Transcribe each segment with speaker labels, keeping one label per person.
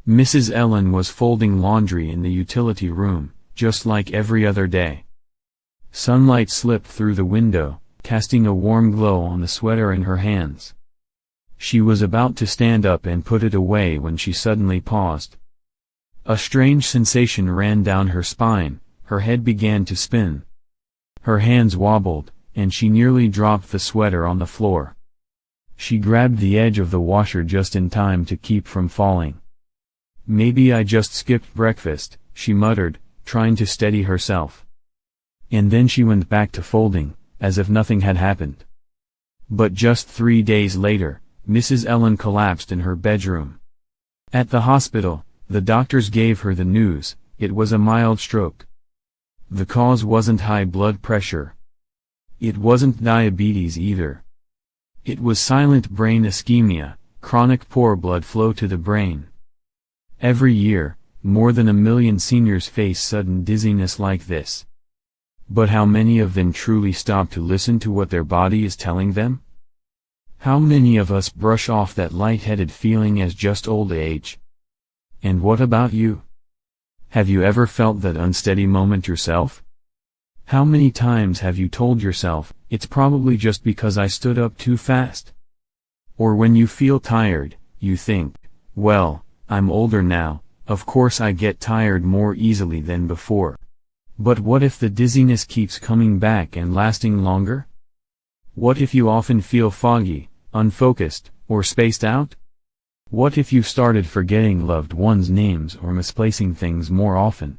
Speaker 1: Mrs. Ellen was folding laundry in the utility room, just like every other day. Sunlight slipped through the window, casting a warm glow on the sweater in her hands. She was about to stand up and put it away when she suddenly paused. A strange sensation ran down her spine, her head began to spin. Her hands wobbled, and she nearly dropped the sweater on the floor. She grabbed the edge of the washer just in time to keep from falling. "Maybe I just skipped breakfast," she muttered, trying to steady herself. And then she went back to folding, as if nothing had happened. But just 3 days later, Mrs. Ellen collapsed in her bedroom. At the hospital, the doctors gave her the news: it was a mild stroke. The cause wasn't high blood pressure. It wasn't diabetes either. It was silent brain ischemia, chronic poor blood flow to the brain. Every year, more than 1 million seniors face sudden dizziness like this. But how many of them truly stop to listen to what their body is telling them? How many of us brush off that lightheaded feeling as just old age? And what about you? Have you ever felt that unsteady moment yourself? How many times have you told yourself, "It's probably just because I stood up too fast"? Or when you feel tired, you think, "Well, I'm older now, of course I get tired more easily than before." But what if the dizziness keeps coming back and lasting longer? What if you often feel foggy, unfocused, or spaced out? What if you've started forgetting loved ones' names or misplacing things more often?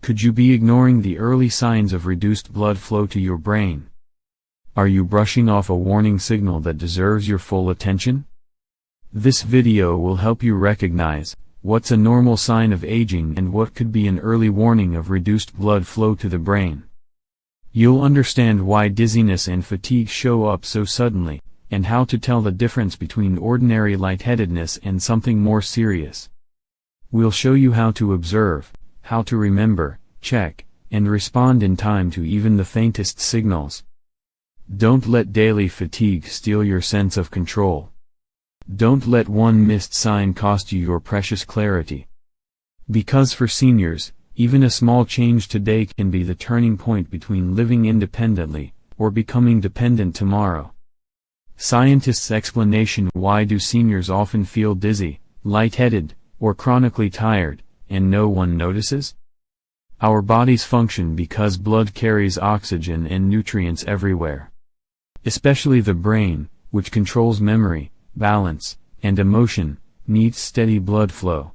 Speaker 1: Could you be ignoring the early signs of reduced blood flow to your brain? Are you brushing off a warning signal that deserves your full attention? This video will help you recognize what's a normal sign of aging and what could be an early warning of reduced blood flow to the brain. You'll understand why dizziness and fatigue show up so suddenly, and how to tell the difference between ordinary lightheadedness and something more serious. We'll show you how to observe, how to remember, check, and respond in time to even the faintest signals. Don't let daily fatigue steal your sense of control. Don't let one missed sign cost you your precious clarity. Because for seniors, even a small change today can be the turning point between living independently, or becoming dependent tomorrow. Scientists' explanation: why do seniors often feel dizzy, lightheaded, or chronically tired, and no one notices? Our bodies function because blood carries oxygen and nutrients everywhere. Especially the brain, which controls memory, balance, and emotion, needs steady blood flow.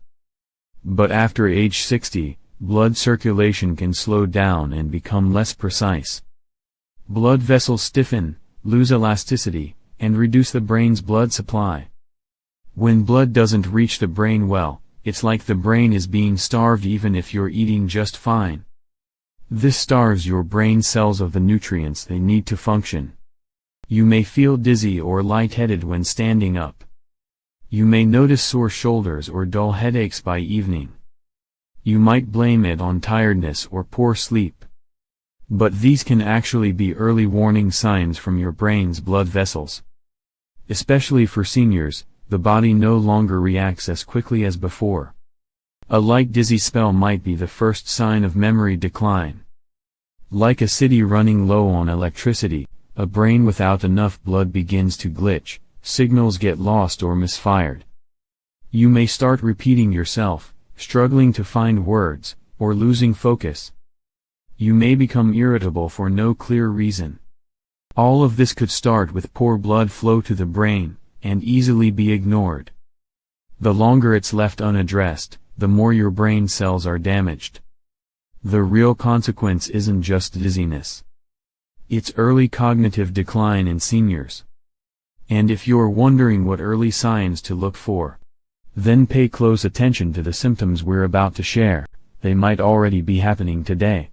Speaker 1: But after age 60, blood circulation can slow down and become less precise. Blood vessels stiffen, lose elasticity, and reduce the brain's blood supply. When blood doesn't reach the brain well, it's like the brain is being starved even if you're eating just fine. This starves your brain cells of the nutrients they need to function. You may feel dizzy or lightheaded when standing up. You may notice sore shoulders or dull headaches by evening. You might blame it on tiredness or poor sleep. But these can actually be early warning signs from your brain's blood vessels. Especially for seniors, the body no longer reacts as quickly as before. A light dizzy spell might be the first sign of memory decline. Like a city running low on electricity, a brain without enough blood begins to glitch, signals get lost or misfired. You may start repeating yourself, struggling to find words, or losing focus. You may become irritable for no clear reason. All of this could start with poor blood flow to the brain, and easily be ignored. The longer it's left unaddressed, the more your brain cells are damaged. The real consequence isn't just dizziness. It's early cognitive decline in seniors. And if you're wondering what early signs to look for, then pay close attention to the symptoms we're about to share. They might already be happening today.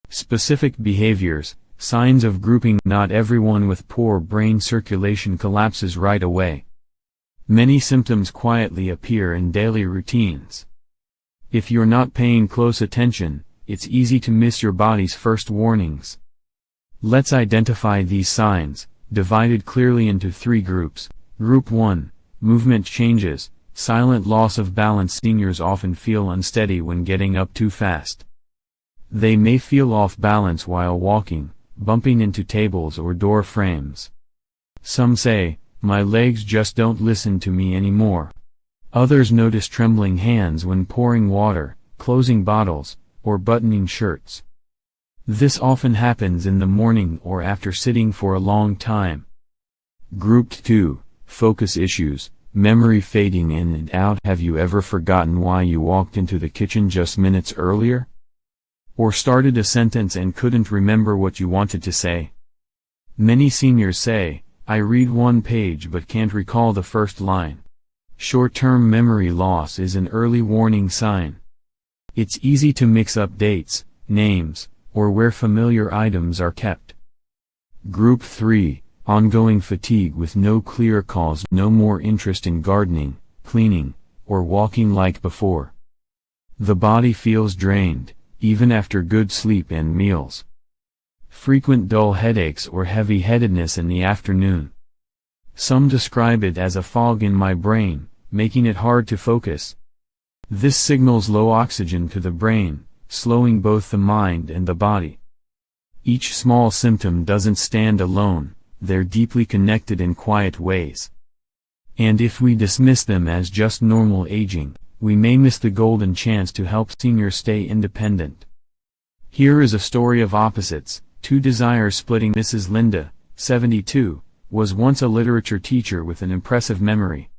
Speaker 1: Specific behaviors, signs of grouping. Not everyone with poor brain circulation collapses right away. Many symptoms quietly appear in daily routines. If you're not paying close attention, it's easy to miss your body's first warnings. Let's identify these signs, divided clearly into 3 groups. Group 1, movement changes. silent loss of balance. Seniors often feel unsteady when getting up too fast. They may feel off balance while walking, bumping into tables or door frames. Some say, "My legs just don't listen to me anymore." Others notice trembling hands when pouring water, closing bottles, or buttoning shirts. This often happens in the morning or after sitting for a long time. Group 2, Focus Issues, Memory Fading in and Out. Have you ever forgotten why you walked into the kitchen just minutes earlier? Or started a sentence and couldn't remember what you wanted to say? Many seniors say, "I read one page but can't recall the first line." Short-term memory loss is an early warning sign. It's easy to mix up dates, names, or where familiar items are kept. Group 3, Ongoing Fatigue with no clear cause. No more interest in gardening, cleaning, or walking like before. The body feels drained, even after good sleep and meals. Frequent dull headaches or heavy-headedness in the afternoon. Some describe it as a fog in my brain, making it hard to focus. This signals low oxygen to the brain, slowing both the mind and the body. Each small symptom doesn't stand alone, they're deeply connected in quiet ways. And if we dismiss them as just normal aging, we may miss the golden chance to help seniors stay independent. Here is a story of opposites, two desires splitting. Mrs. Linda, 72, was once a literature teacher with an impressive memory.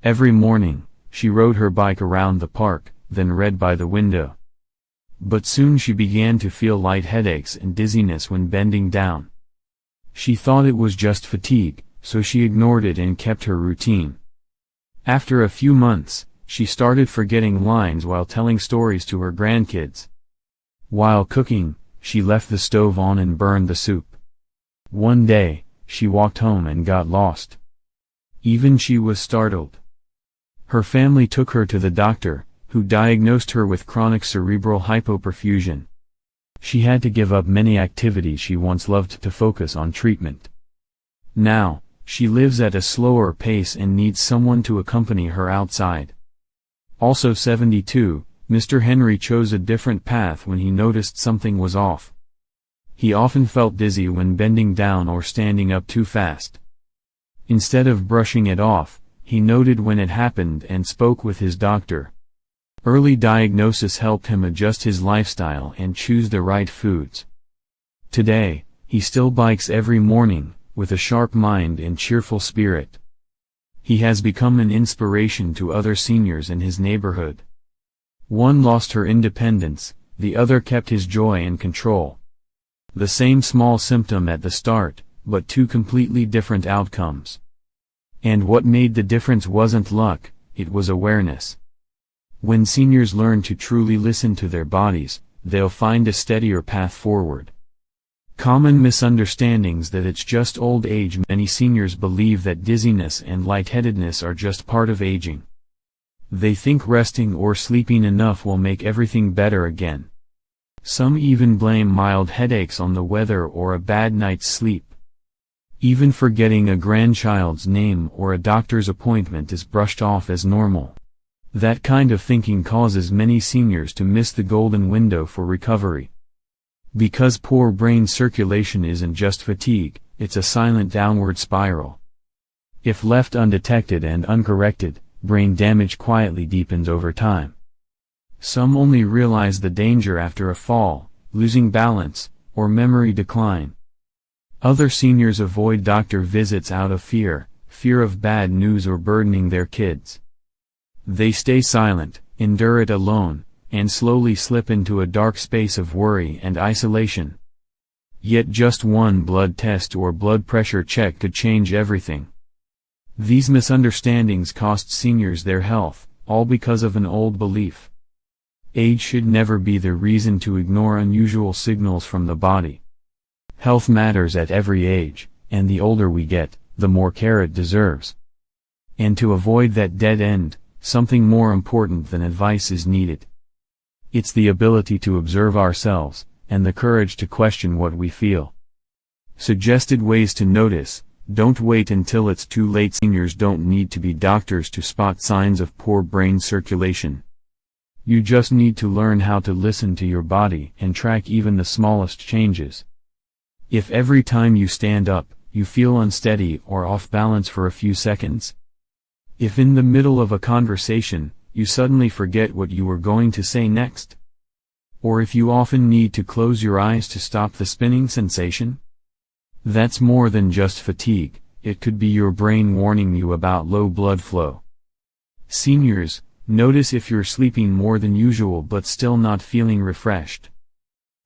Speaker 1: Every morning, she rode her bike around the park, then read by the window. But soon she began to feel light headaches and dizziness when bending down. She thought it was just fatigue, so she ignored it and kept her routine. After a few months, she started forgetting lines while telling stories to her grandkids. While cooking, she left the stove on and burned the soup. One day, she walked home and got lost. Even she was startled. Her family took her to the doctor, who diagnosed her with chronic cerebral hypoperfusion. She had to give up many activities she once loved to focus on treatment. Now, she lives at a slower pace and needs someone to accompany her outside. Also 72, Mr. Henry chose a different path when he noticed something was off. He often felt dizzy when bending down or standing up too fast. Instead of brushing it off, he noted when it happened and spoke with his doctor. Early diagnosis helped him adjust his lifestyle and choose the right foods. Today, he still bikes every morning, with a sharp mind and cheerful spirit. He has become an inspiration to other seniors in his neighborhood. One lost her independence, the other kept his joy and control. The same small symptom at the start, but two completely different outcomes. And what made the difference wasn't luck, it was awareness. When seniors learn to truly listen to their bodies, they'll find a steadier path forward. Common misunderstandings that it's just old age. Many seniors believe that dizziness and lightheadedness are just part of aging. They think resting or sleeping enough will make everything better again. Some even blame mild headaches on the weather or a bad night's sleep. Even forgetting a grandchild's name or a doctor's appointment is brushed off as normal. That kind of thinking causes many seniors to miss the golden window for recovery. Because poor brain circulation isn't just fatigue, it's a silent downward spiral. If left undetected and uncorrected, brain damage quietly deepens over time. Some only realize the danger after a fall, losing balance, or memory decline. Other seniors avoid doctor visits out of fear of bad news or burdening their kids. They stay silent, endure it alone, and slowly slip into a dark space of worry and isolation. Yet just one blood test or blood pressure check could change everything. These misunderstandings cost seniors their health, all because of an old belief. Age should never be the reason to ignore unusual signals from the body. Health matters at every age, and the older we get, the more care it deserves. And to avoid that dead end, something more important than advice is needed. It's the ability to observe ourselves, and the courage to question what we feel. Suggested ways to notice: don't wait until it's too late. Seniors don't need to be doctors to spot signs of poor brain circulation. You just need to learn how to listen to your body and track even the smallest changes. If every time you stand up, you feel unsteady or off balance for a few seconds. If in the middle of a conversation, you suddenly forget what you were going to say next. Or if you often need to close your eyes to stop the spinning sensation. That's more than just fatigue, it could be your brain warning you about low blood flow. Seniors, notice if you're sleeping more than usual but still not feeling refreshed.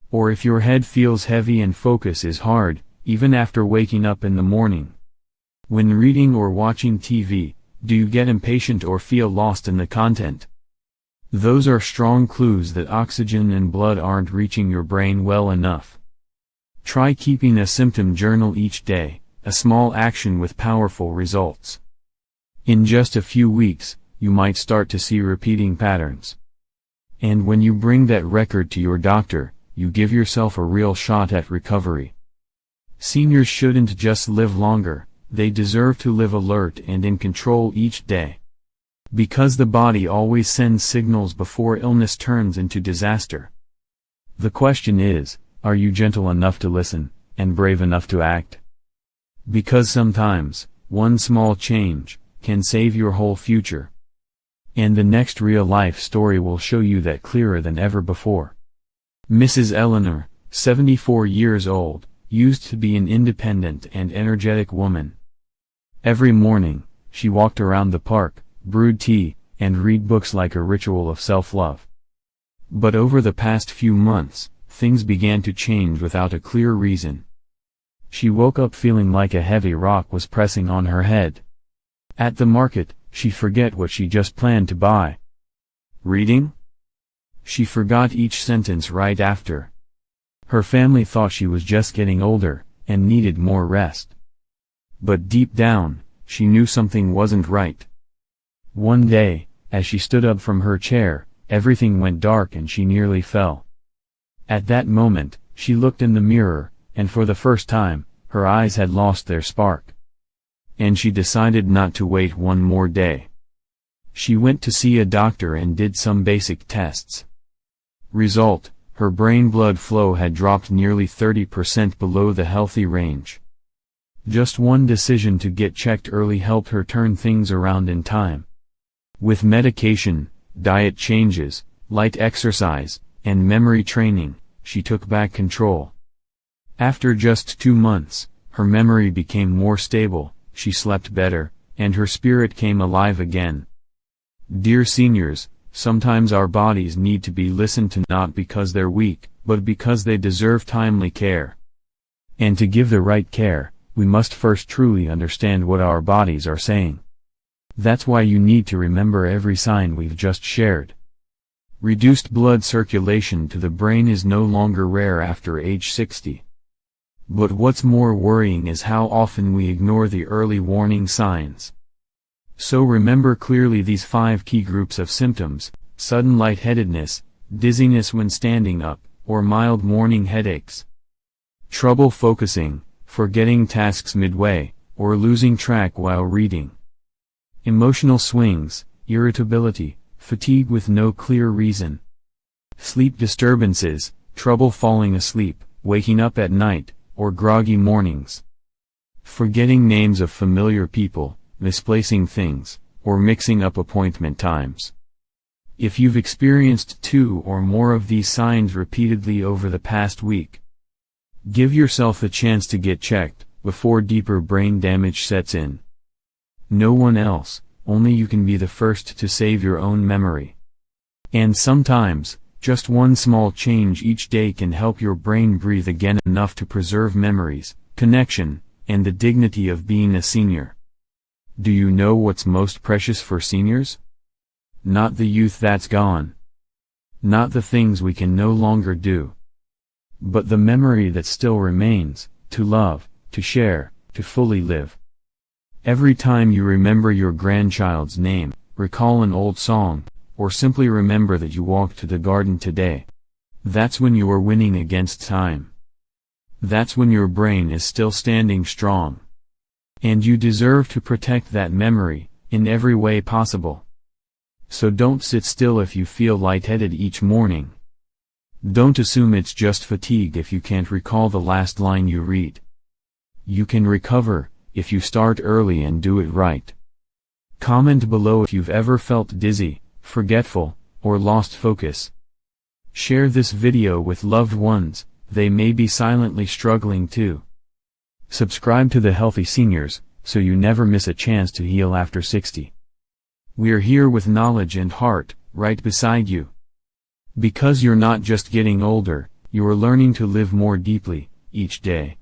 Speaker 1: Or if your head feels heavy and focus is hard, even after waking up in the morning. When reading or watching TV, do you get impatient or feel lost in the content? Those are strong clues that oxygen and blood aren't reaching your brain well enough. Try keeping a symptom journal each day, a small action with powerful results. In just a few weeks, you might start to see repeating patterns. And when you bring that record to your doctor, you give yourself a real shot at recovery. Seniors shouldn't just live longer, they deserve to live alert and in control each day. Because the body always sends signals before illness turns into disaster. The question is, are you gentle enough to listen, and brave enough to act? Because sometimes, one small change can save your whole future. And the next real-life story will show you that clearer than ever before. Mrs. Eleanor, 74 years old, used to be an independent and energetic woman. Every morning, she walked around the park, brewed tea, and read books like a ritual of self-love. But over the past few months, things began to change without a clear reason. She woke up feeling like a heavy rock was pressing on her head. At the market, she'd forget what she just planned to buy. Reading? She forgot each sentence right after. Her family thought she was just getting older, and needed more rest. But deep down, she knew something wasn't right. One day, as she stood up from her chair, everything went dark and she nearly fell. At that moment, she looked in the mirror, and for the first time, her eyes had lost their spark. And she decided not to wait one more day. She went to see a doctor and did some basic tests. Result, her brain blood flow had dropped nearly 30% below the healthy range. Just one decision to get checked early helped her turn things around in time. With medication, diet changes, light exercise, and memory training, she took back control. After just 2 months, her memory became more stable, she slept better, and her spirit came alive again. Dear seniors, sometimes our bodies need to be listened to not because they're weak, but because they deserve timely care. And to give the right care, we must first truly understand what our bodies are saying. That's why you need to remember every sign we've just shared. Reduced blood circulation to the brain is no longer rare after age 60. But what's more worrying is how often we ignore the early warning signs. So remember clearly these 5 key groups of symptoms: sudden lightheadedness, dizziness when standing up, or mild morning headaches. Trouble focusing, forgetting tasks midway, or losing track while reading. Emotional swings, irritability, fatigue with no clear reason. Sleep disturbances, trouble falling asleep, waking up at night, or groggy mornings. Forgetting names of familiar people, misplacing things, or mixing up appointment times. If you've experienced 2 or more of these signs repeatedly over the past week, give yourself a chance to get checked before deeper brain damage sets in. No one else, only you can be the first to save your own memory. And sometimes, just one small change each day can help your brain breathe again, enough to preserve memories, connection, and the dignity of being a senior. Do you know what's most precious for seniors? Not the youth that's gone. Not the things we can no longer do. But the memory that still remains, to love, to share, to fully live. Every time you remember your grandchild's name, recall an old song, or simply remember that you walked to the garden today, that's when you are winning against time. That's when your brain is still standing strong. And you deserve to protect that memory, in every way possible. So don't sit still if you feel lightheaded each morning. Don't assume it's just fatigue if you can't recall the last line you read. You can recover, if you start early and do it right. Comment below if you've ever felt dizzy, forgetful, or lost focus. Share this video with loved ones, they may be silently struggling too. Subscribe to the Healthy Seniors, so you never miss a chance to heal after 60. We're here with knowledge and heart, right beside you. Because you're not just getting older, you are learning to live more deeply, each day.